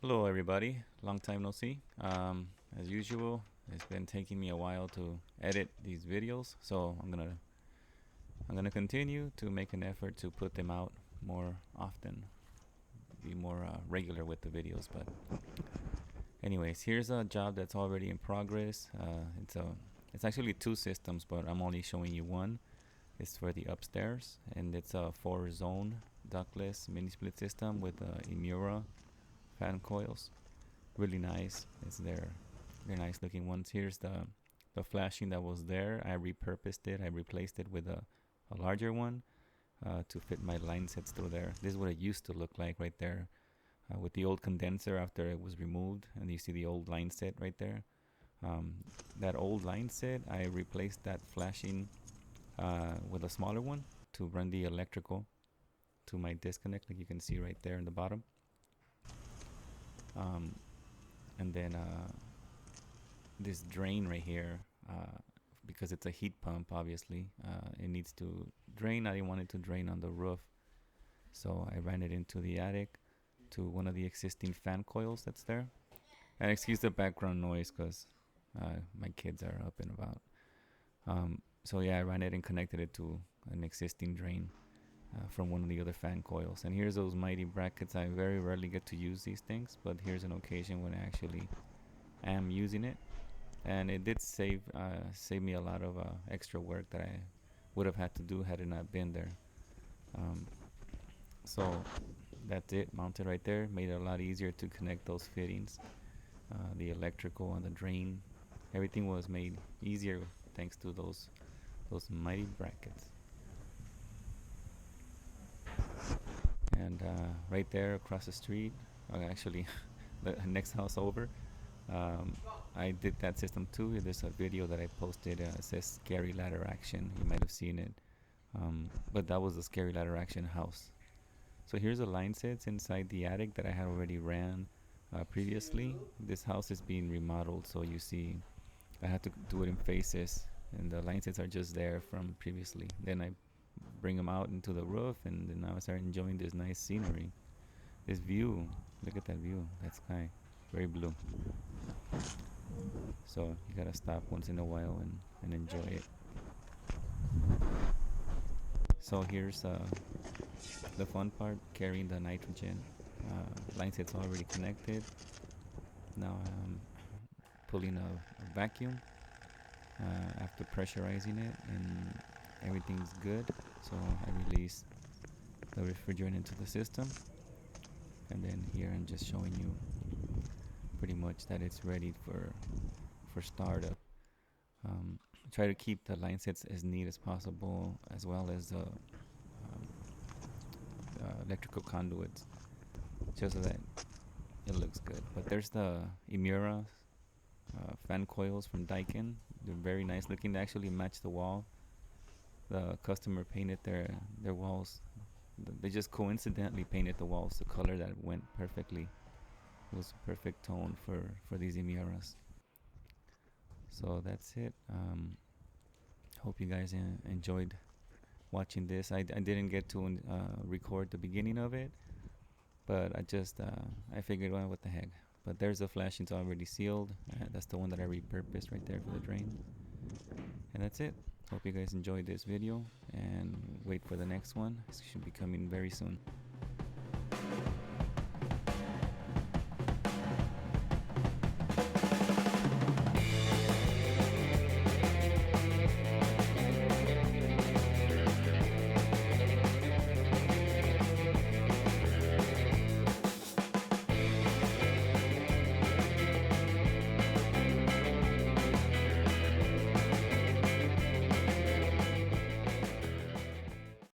Hello everybody, long time no see. As usual, it's been taking me a while to edit these videos, so I'm gonna continue to make an effort to put them out more often, be more regular with the videos. But anyways, here's a job that's already in progress. It's actually two systems, but I'm only showing you one. It's for the upstairs, and it's a 4-zone ductless mini split system with Emura fan coils. Really nice. It's they're nice looking ones. Here's the flashing that was there. I repurposed it. I replaced it with a larger one to fit my line sets through there. This is what it used to look like right there with the old condenser after it was removed, and you see the old line set right there. Um, that old line set, I replaced that flashing with a smaller one to run the electrical to my disconnect, like you can see right there in the bottom. Um, and then this drain right here, because it's a heat pump, obviously, it needs to drain. I didn't want it to drain on the roof, so I ran it into the attic to one of the existing fan coils that's there. And excuse the background noise because my kids are up and about. So yeah, I ran it and connected it to an existing drain from one of the other fan coils. And here's those mighty brackets. I very rarely get to use these things, but here's an occasion when I actually am using it, and it did save me a lot of extra work that I would have had to do had it not been there. Um, so that's it, mounted right there. Made it a lot easier to connect those fittings, the electrical and the drain. Everything was made easier thanks to those mighty brackets. And right there across the street, actually the next house over, um, I did that system too. There's a video that I posted. It says "Scary Ladder Action." You might have seen it, but that was the Scary Ladder Action house. So here's the line sets inside the attic that I had already ran previously. This house is being remodeled, so you see I had to do it in phases, and the line sets are just there from previously. Then I bring them out into the roof, and then now I start enjoying this nice scenery, this view. Look at that view, that sky, very blue. So you gotta stop once in a while and enjoy it. So here's the fun part, carrying the nitrogen. Line set's already connected. Now I'm pulling a vacuum after pressurizing it, and everything's good. So I release the refrigerant into the system, and then here I'm just showing you pretty much that it's ready for startup. Try to keep the line sets as neat as possible, as well as the electrical conduits, just so that it looks good. But there's the Emura fan coils from Daikin. They're very nice looking. They actually match the wall. The customer painted their walls. They just coincidentally painted the walls the color that went perfectly. It was a perfect tone for these Emuras. So that's it. Hope you guys enjoyed watching this. I didn't get to record the beginning of it, but I figured, well, what the heck. But there's the flashing, it's already sealed. That's the one that I repurposed right there for the drain. And that's it. Hope you guys enjoyed this video, and wait for the next one. It should be coming very soon.